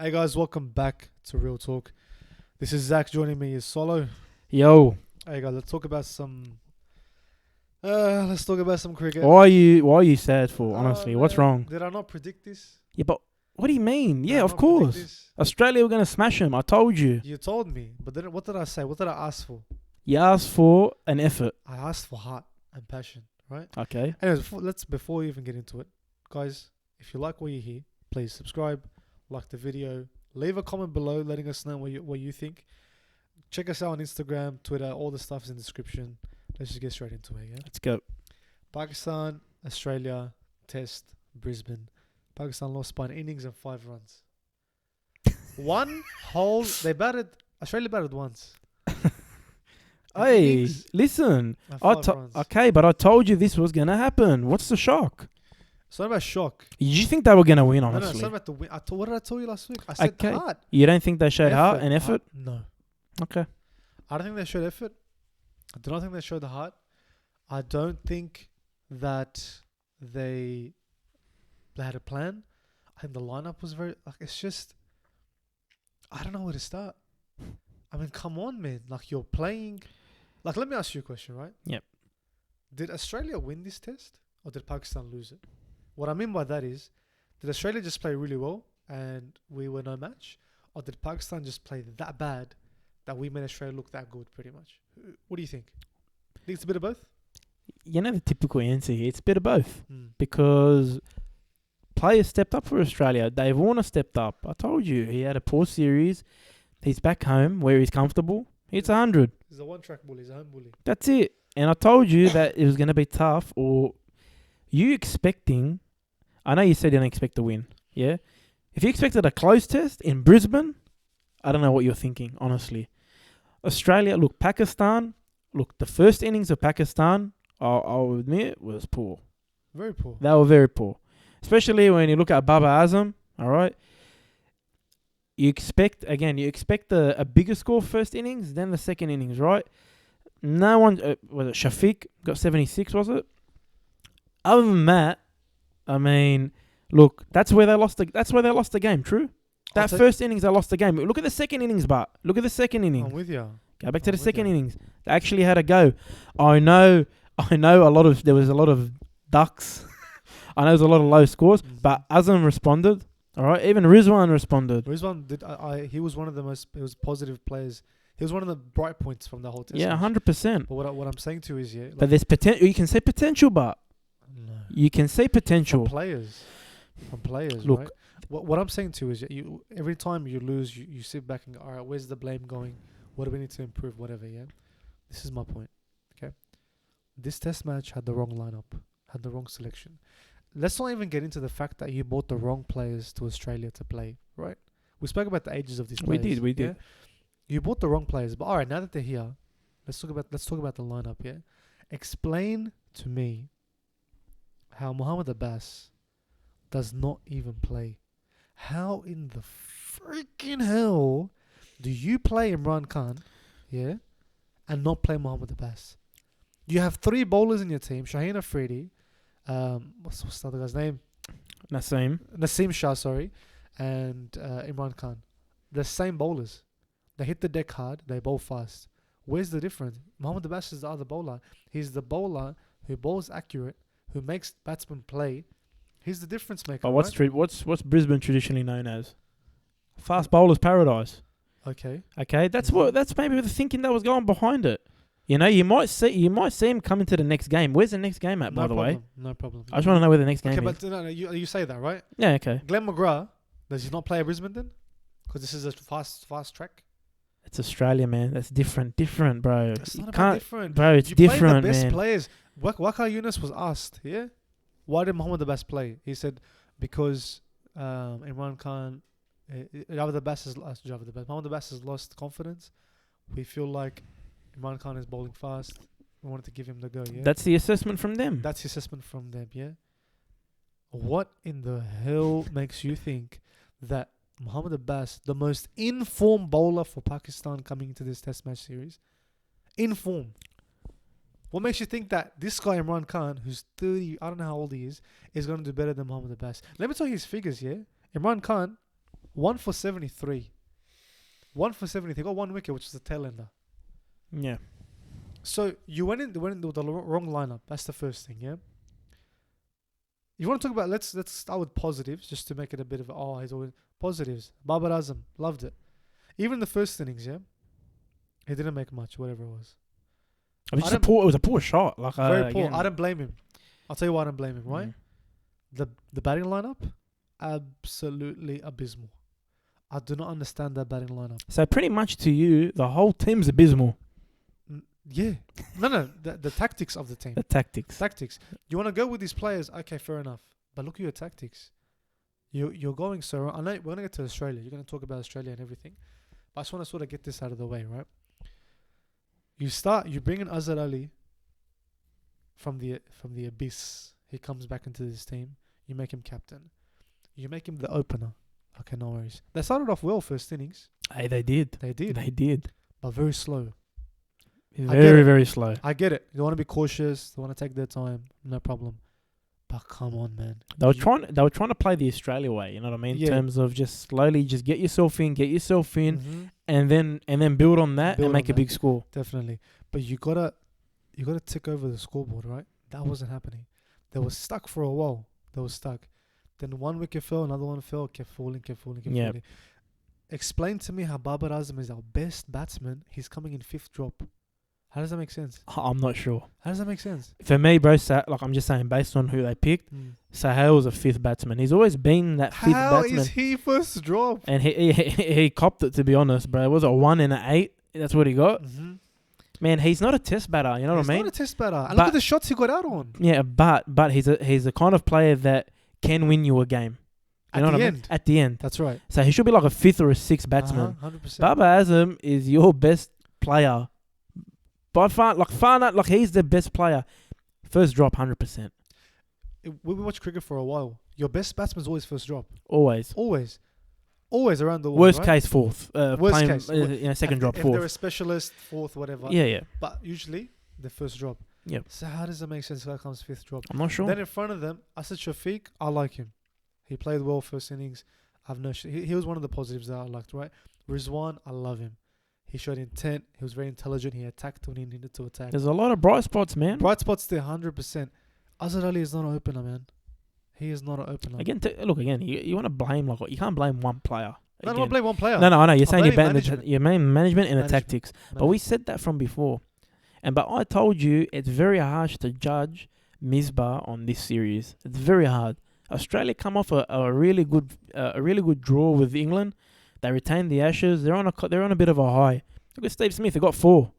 Hey guys, welcome back to Real Talk. This is Zach. Joining me is Solo. Yo, Hey guys, let's talk about some. Let's talk about some cricket. why are you sad for? Honestly, what's Man, wrong? Did I not predict this? Yeah, but what do you mean? Did Yeah, I of not predict course. this? Australia were gonna smash him. I told you. You told me, but then what did I say? What did I ask for? You asked for an effort. I asked for heart and passion, right? Okay. Anyways, before we even get into it, guys, if you like what you hear, please subscribe, like the video, leave a comment below, letting us know what you think. Check us out on Instagram, Twitter, all the stuff is in the description. Let's just get straight into it, yeah? Let's go. Pakistan, Australia, Test, Brisbane. Pakistan lost by an innings and 5 runs. Australia batted once. An Hey, innings listen. and 5 runs. Okay, but I told you this was gonna happen. What's the shock? It's not about shock. Did you think they were gonna win? No, it's Honestly, not about the win. What did I tell you last week? I said Okay. heart. you don't think they showed heart and effort? No. Okay. I don't think they showed effort. I do not think they showed the heart. I don't think that they had a plan. I think the lineup was very it's just I don't know where to start. I mean, come on, man. Like, you're playing. Like, let me ask you a question, right? Yep. Did Australia win this test or did Pakistan lose it? What I mean by that is, did Australia just play really well and we were no match? Or did Pakistan just play that bad that we made Australia look that good, pretty much? What do you think? Think it's a bit of both? You know the typical answer here. It's a bit of both Mm. because players stepped up for Australia. Dave Warner stepped up. I told you he had a poor series. He's back home where he's comfortable. It's 100. He's a one-track bully. He's a home bully. That's it. And I told you that it was going to be tough. Or you expecting? I know you said you didn't expect to win. Yeah. If you expected a close test in Brisbane, I don't know what you're thinking. Honestly, Australia. Look, Pakistan. Look, the first innings of Pakistan, I'll admit, was poor. Very poor. They were very poor. Especially when you look at Baba Azam, all right? You expect a bigger score first innings than the second innings, right? No one, was it Shafiq, got 76, was it? Other than that, I mean, look, that's where they lost the game, true? That first innings, they lost the game. Look at the second innings, but look at the second innings. I'm with you. Go back to I'm the with second you. innings. They actually had a go. I know there was a lot of ducks. I know there was a lot of low scores, but Azam responded. All right, even Rizwan responded. Rizwan did. He was one of the most. He was positive players. He was one of the bright points from the whole test. Yeah, match. 100%. But what I'm saying to you is, yeah, like, But there's potential. You can say potential, but no. you can say potential. From players, Look. right? What I'm saying to you is, you every time you lose, you sit back and go, all right, where's the blame going? What do we need to improve? Whatever, yeah. This is my point. Okay, this test match had the wrong lineup, had the wrong selection. Let's not even get into the fact that you brought the wrong players to Australia to play. Right? We spoke about the ages of these players. We did. yeah? You bought the wrong players, but all right, now that they're here, let's talk about the lineup. Yeah, explain to me how Mohammad Abbas does not even play. How in the freaking hell do you play Imran Khan, yeah, and not play Mohammad Abbas? You have 3 bowlers in your team: Shaheen Afridi, what's the other guy's name? Naseem Shah, sorry, and Imran Khan. The same bowlers. They hit the deck hard. They bowl fast. Where's the difference? Mohammad Abbas is the other bowler. He's the bowler who bowls accurate, who makes batsmen play. He's the difference maker. But right? what's Brisbane traditionally known as? Fast bowlers paradise. Okay. Okay, that's maybe the thinking that was going behind it. You know, you might see him come into the next game. Where's the next game at, by the way? No problem. I just want to know where the next game Okay, is. but no, you say that, right? Yeah, okay. Glenn McGrath, does he not play at Brisbane then? Because this is a fast track. It's Australia, man. That's different, bro. It's You not about can't, different. bro. It's You play different, the best man. players. Waqar Yunus was asked, yeah? Why did Mohammad Abbas play? He said, because Imran Khan, Mohammad Abbas has lost confidence. We feel like Imran Khan is bowling fast. We wanted to give him the go, yeah? That's the assessment from them. That's the assessment from them, yeah? What in the hell makes you think that Mohammad Abbas, the most in-form bowler for Pakistan coming into this test match series, in form, what makes you think that this guy Imran Khan, who's 30, I don't know how old he is going to do better than Mohammad Abbas? Let me tell you his figures, yeah? Imran Khan 1 for 73. 1 for 73. Got one wicket, which is a tail ender. Yeah. So you went in with the wrong lineup. That's the first thing, yeah. You want to talk about? Let's start with positives, just to make it a bit of he's always positives. Babar Azam loved it. Even the first innings, yeah. He didn't make much, whatever it was. It was a poor shot. Like Very poor. again. I don't blame him. I'll tell you why I don't blame him. Why? Mm. The batting lineup, absolutely abysmal. I do not understand that batting lineup. So pretty much to you, the whole team's abysmal. Yeah. No. The tactics of the team. The tactics. Tactics. You want to go with these players? Okay, fair enough. But look at your tactics. You're going so wrong. I know we're gonna get to Australia. You're gonna talk about Australia and everything. But I just want to sort of get this out of the way, right? You bring in Azhar Ali from the abyss. He comes back into this team. You make him captain. You make him the opener. Okay, no worries. They started off well first innings. Hey, they did. They did. They did. But very slow. Very, very slow. I get it. They want to be cautious. They want to take their time. No problem. But come on, man. They were trying to play the Australia way, you know what I mean? Yeah. In terms of just slowly just get yourself in, Mm-hmm. and then build on that Build and make on a big score. Definitely. But you gotta tick over the scoreboard, right? That wasn't happening. They were stuck for a while. They were stuck. Then one wicket fell, another one fell, kept falling. Yep. Explain to me how Babar Azam is our best batsman. He's coming in 5th drop. How does that make sense? I'm not sure. How does that make sense? For me, bro, I'm just saying, based on who they picked, Sahal's a 5th batsman. He's always been that 5th batsman. How is he first drop? And he copped it, to be honest, bro. It was a 1 and an 8. That's what he got. Mm-hmm. Man, he's not a test batter. You know what I mean? He's not a test batter. And look at the shots he got out on. Yeah, but he's the kind of player that can win you a game. You know what I mean? End. At the end. That's right. So he should be like a 5th or a 6th batsman. 100%. Babar Azam is your best player. By far, like he's the best player. First drop, 100%. We watch cricket for a while. Your best batsman's always first drop. Always. Always around the world. Worst right? case, 4th. Worst case. Second drop, if 4th. they're a specialist, 4th, whatever. Yeah. But usually, the first drop. Yep. So how does that make sense? How comes 5th drop? I'm not sure. Then in front of them, Asad Shafiq, I like him. He played well first innings. He was one of the positives that I liked, right? Rizwan, I love him. He showed intent. He was very intelligent. He attacked when he needed to attack. There's a lot of bright spots, man. Bright spots there, 100%. Azhar Ali is not an opener, man. He is not an opener. Again, you want to blame, you can't blame one player. No, I don't blame one player. No, I know. You're saying management. you're management and the tactics. But we said that from before. But I told you it's very harsh to judge Misbah on this series. It's very hard. Australia come off a really good draw with England. They retained the Ashes. They're on a bit of a high. Look at Steve Smith. They got 4.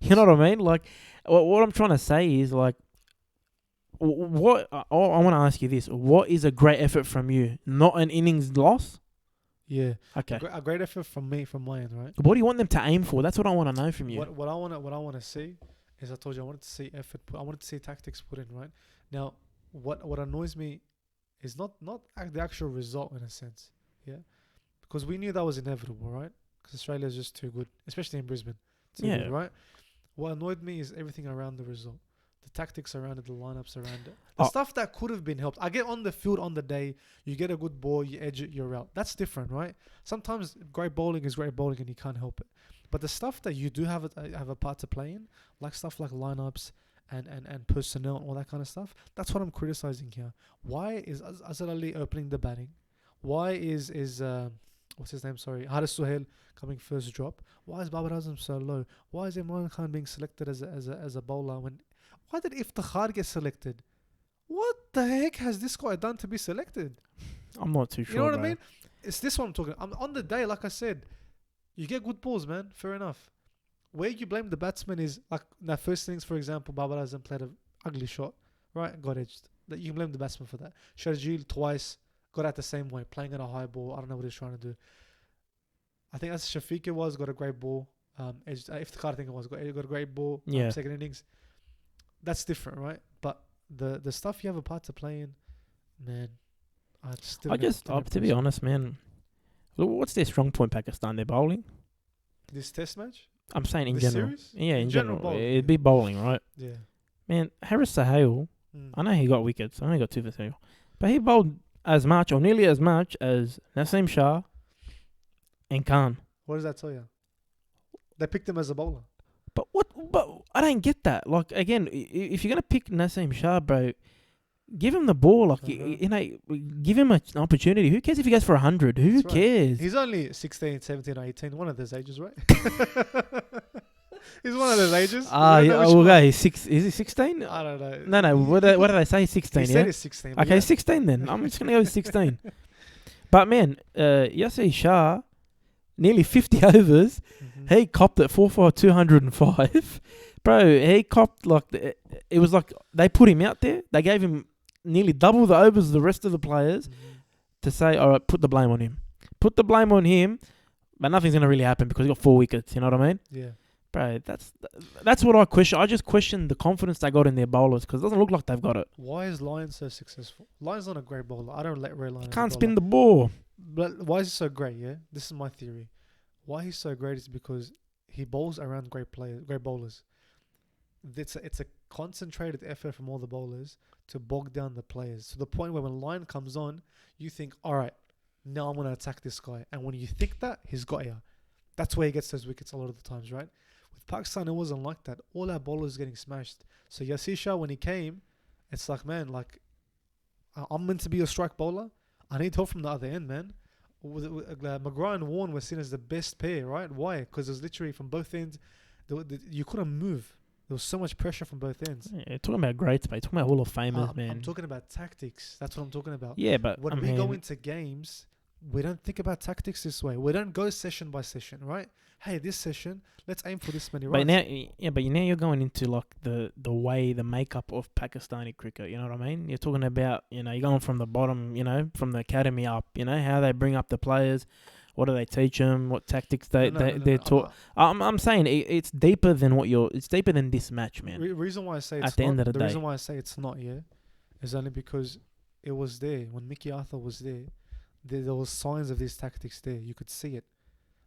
You know what I mean? Like, what I'm trying to say is, like, what I want to ask you this: what is a great effort from you? Not an innings loss. Yeah. Okay. A great effort from me, from my end, right? What do you want them to aim for? That's what I want to know from you. What I want to see is, I told you I wanted to see effort. I wanted to see tactics put in, right? Now, what annoys me is not the actual result in a sense, yeah, because we knew that was inevitable, right? Because Australia is just too good, especially in Brisbane. Too good, right? What annoyed me is everything around the result. The tactics around it, the lineups around it. The stuff that could have been helped. I get on the field on the day, you get a good ball, you edge it, you're out. That's different, right? Sometimes great bowling is great bowling and you can't help it. But the stuff that you do have a part to play in, like stuff like lineups and personnel and all that kind of stuff, that's what I'm criticizing here. Why is Azhar Ali opening the batting? Why is what's his name? Sorry, Haris Sohail coming first drop? Why is Babar Azam so low? Why is Imran Khan being selected as a bowler when? Why did Iftikhar get selected? What the heck has this guy done to be selected? I'm not too sure. You know what I mean? It's this one I'm talking. On the day, like I said, you get good balls, man. Fair enough. Where you blame the batsman is, like, now first innings, for example, Babar Azam played an ugly shot, right? Got edged. You can blame the batsman for that. Sharjeel twice got out the same way, playing at a high ball. I don't know what he's trying to do. I think as Shafiq got a great ball. Iftikhar, I think got a great ball. Yeah. Second innings. That's different, right? But the stuff you have a part to play in, man, to be honest, man, what's their strong point, Pakistan? They're bowling? This test match? I'm saying in this general. Series? Yeah, in general. Bowling, It'd be bowling, right? Yeah. Man, Haris Sohail, I know he got wickets. I only got 2 for Sohail. But he bowled as much or nearly as much as Naseem Shah, and Khan. What does that tell you? They picked him as a bowler. But what? But I don't get that. Like again, if you're gonna pick Naseem Shah, bro, give him the ball. Like you know, give him an opportunity. Who cares if he goes for 100? Who That's right. cares? He's only 16, 17, or 18. One of those ages, right? He's one of those ages. He's six. Is he 16? I don't know. No. What do they say? 16. He Yeah. said he's 16. but Okay, yeah. 16 then. I'm just gonna go with 16. But man, Yasir Shah, nearly 50 overs. Mhm. He copped it 4 for 205. Bro, he copped it was like they put him out there. They gave him nearly double the overs of the rest of the players Mhm. to say, all right, put the blame on him. Put the blame on him, but nothing's going to really happen because he got 4 wickets. You know what I mean? Yeah. Bro, that's what I question. I just question the confidence they got in their bowlers because it doesn't look like they've got it. Why is Lyon so successful? Lyon's not a great bowler. I don't let Ray Lyon. Can't spin the ball. But why is he so great? Yeah, this is my theory. Why he's so great is because he bowls around great players, great bowlers. It's a concentrated effort from all the bowlers to bog down the players to the point where when Lyon comes on, you think, all right, now I'm gonna attack this guy, and when you think that, he's got you. That's where he gets those wickets a lot of the times, right? With Pakistan, it wasn't like that. All our bowlers getting smashed. So Yasir Shah, when he came, it's like, man, like I'm meant to be a strike bowler. I need help from the other end, man. McGrath and Warren were seen as the best pair, right? Why? Because it was literally from both ends. You couldn't move. There was so much pressure from both ends. Yeah, talking about greats, mate. Talking about Hall of Famers, man. I'm talking about tactics. That's what I'm talking about. Yeah, but When we go into games, we don't think about tactics this way. We don't go session by session, right? Hey, this session, let's aim for this many runs. But now you're going into like the way, the makeup of Pakistani cricket. You know what I mean? You're talking about, you're going from the bottom, from the academy up. How they bring up the players. What do they teach them? What tactics they're taught? I'm saying it's deeper than it's deeper than this match, man. Reason why I say it's at the end of the day, reason why I say it's not is only because it was there when Mickey Arthur was there. There was signs of these tactics there. You could see it,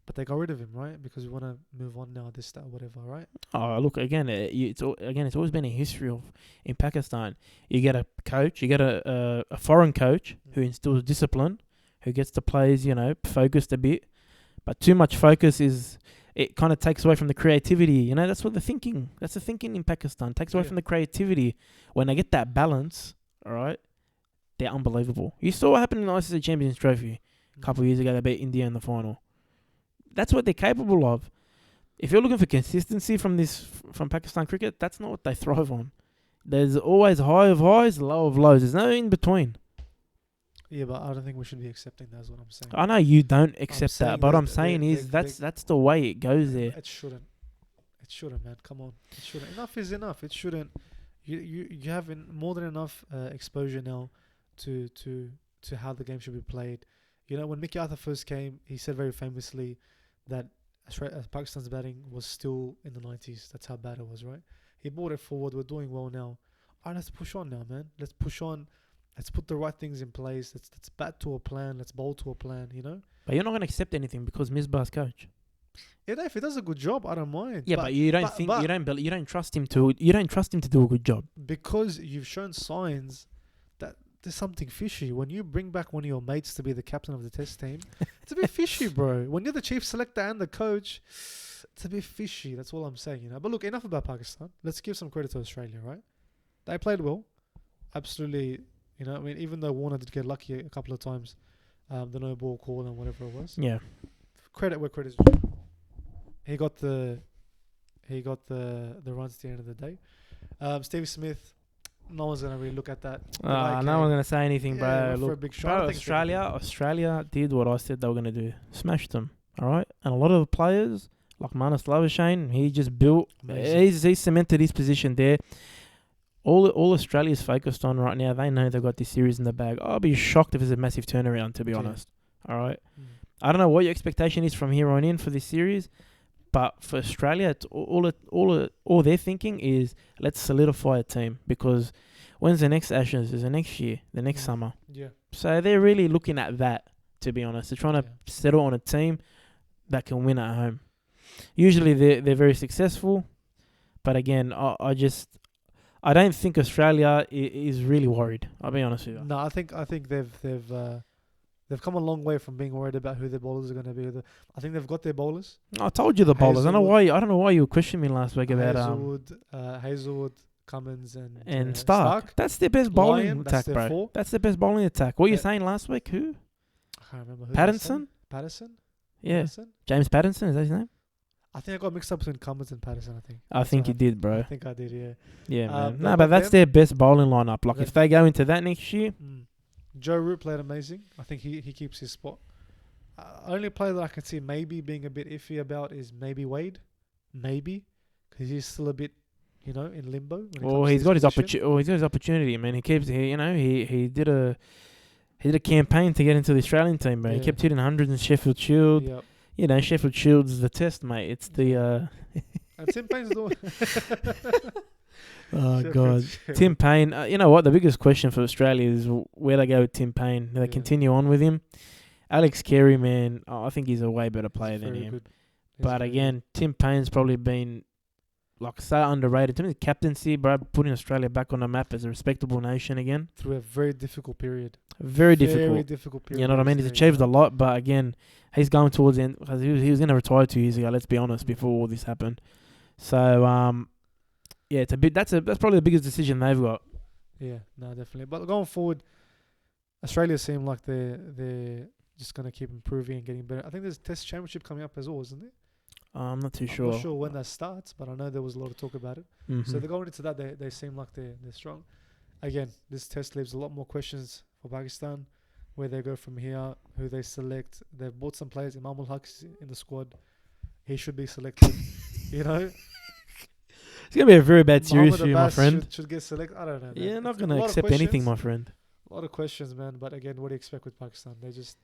but they got rid of him, right? Because we want to move on now. This, that, whatever, right? Oh, look again. It's always been a history of in Pakistan. You get a coach, you get a foreign coach who instills discipline, who gets the players, focused a bit. But too much focus it kind of takes away from the creativity. That's what the thinking. That's the thinking in Pakistan. Takes away from the creativity. When they get that balance, all right, they're unbelievable. You saw what happened in the ICC Champions Trophy a couple of years ago. They beat India in the final. That's what they're capable of. If you're looking for consistency from Pakistan cricket, that's not what they thrive on. There's always high of highs, low of lows. There's no in between. Yeah, but I don't think we should be accepting that. Is what I'm saying. I know you don't accept that, but what I'm saying is that's the way it goes there. It shouldn't. It shouldn't, man. Come on. It shouldn't. Enough is enough. It shouldn't. You have more than enough exposure now to how the game should be played. When Mickey Arthur first came, he said very famously that Pakistan's batting was still in the 90s. That's how bad it was, right? He brought it forward. We're doing well now. All right, let's push on now, man. Let's push on. Let's put the right things in place. Let's bat to a plan. Let's bowl to a plan. But you're not going to accept anything because Misbah's coach. Yeah, if he does a good job, I don't mind. Yeah, but you don't trust him to do a good job because you've shown signs that there's something fishy. When you bring back one of your mates to be the captain of the test team, it's a bit fishy, bro. When you're the chief selector and the coach, it's a bit fishy. That's all I'm saying, But look, enough about Pakistan. Let's give some credit to Australia, right? They played well, absolutely. Even though Warner did get lucky a couple of times, the no ball call and whatever it was. Yeah. Credit where credit's due. He got the runs at the end of the day. Stevie Smith, no one's gonna really look at that. No one's gonna say anything, bro. For a Look, big shot. Australia did what I said they were gonna do. Smashed them. All right, and a lot of the players like Marnus Labuschagne, he just built. He's cemented his position there. All Australia's focused on right now, they know they've got this series in the bag. I'll be shocked if it's a massive turnaround, to be honest. All right. I don't know what your expectation is from here on in for this series, but for Australia, it's all they're thinking is let's solidify a team because when's the next Ashes? Is the next year, the next summer. Yeah. So they're really looking at that, to be honest. They're trying to settle on a team that can win at home. Usually they're very successful, but again, I don't think Australia is really worried. I'll be honest with you. No, I think they've They've come a long way from being worried about who their bowlers are going to be. I think they've got their bowlers. I told you the bowlers. Hazelwood. I don't know why you were questioning me last week about Hazelwood, Cummins, and Stark. That's their best bowling Lyon, attack, that's their bro. four. That's their best bowling attack. What you Uh, saying last week? Who? I can't remember who. Pattinson? Yeah. Yeah. James Pattinson, is that his name? I think I got mixed up between Cummins and Patterson. I think. I That's think what you did, I bro. think I did. Yeah. Yeah, man. they've No, got but that's them. their best bowling lineup. Like, They've- if they go into that next year, Joe Root played amazing. I think he keeps his spot. Only player that I can see maybe being a bit iffy about is maybe Wade, maybe, because he's still a bit, in limbo. When it well, comes to he's got his position. opportunity. He's got his opportunity, man. He keeps, he did a campaign to get into the Australian team, bro. He Yeah. kept hitting hundreds in Sheffield Shield. Yep. Sheffield Shield's the test, mate. It's the And Tim Payne's doing. oh Sheffield god, Shield. Tim Payne. You know what? The biggest question for Australia is where they go with Tim Payne. Do they Yeah. continue on with him? Alex Carey, man, I think he's a way better player He's than very him. good. He's But very again, Tim Payne's probably been like so underrated. In terms of captaincy, bro, putting Australia back on the map as a respectable nation again. good. Through a very difficult period. Very Very difficult. difficult period. You know what I mean? He's achieved a lot, but again, he's going towards the end because he was going to retire 2 years ago. Let's be honest, before all this happened. So yeah, it's a bit. That's probably the biggest decision they've got. Yeah, no, definitely. But going forward, Australia seem like they're just gonna keep improving and getting better. I think there's a Test Championship coming up as well, isn't there? I'm not too I'm sure. not sure when that starts, but I know there was a lot of talk about it. Mhm. So they're going into that. They seem like they're strong. Again, this test leaves a lot more questions for Pakistan. Where they go from here, who they select. They've bought some players. Imam ul Haq's in the squad. He should be selected. It's gonna be a very bad series Mohamed for you, my Abbas friend. should get selected. I don't know. Man. Yeah, not It's gonna a lot of accept anything, questions. my friend. A lot of questions, man. But again, what do you expect with Pakistan? They just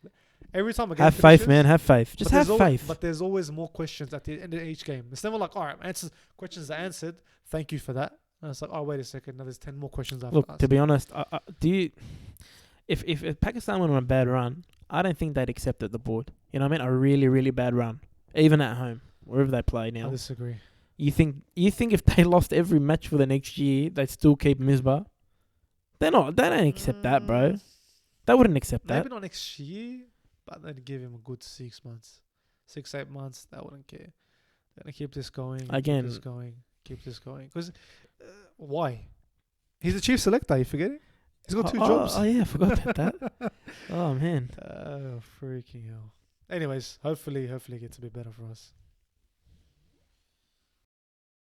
every time a game Have faith, finishes, man. Have faith. Just but have there's faith. But there's always more questions at the end of each game. It's never like, all right, questions are answered. Thank you for that. And it's like, oh, wait a second. Now there's 10 more questions after Look, us. to be honest, if Pakistan went on a bad run, I don't think they'd accept at the board. You know what I mean? A really, really bad run, even at home, wherever they play I now. disagree. You think if they lost every match for the next year, they'd still keep Misbah? They're not. They don't accept that, bro. They wouldn't accept that. Maybe not next year, but they'd give him a good 6 months. 6-8 months, they wouldn't care. They're going to keep this going. Again. Keep this going. Because why? He's the chief selector, you forgetting? He's got 2 oh, jobs. Oh yeah, I forgot about that. Oh man. Oh, freaking hell. Anyways, hopefully it gets a bit better for us.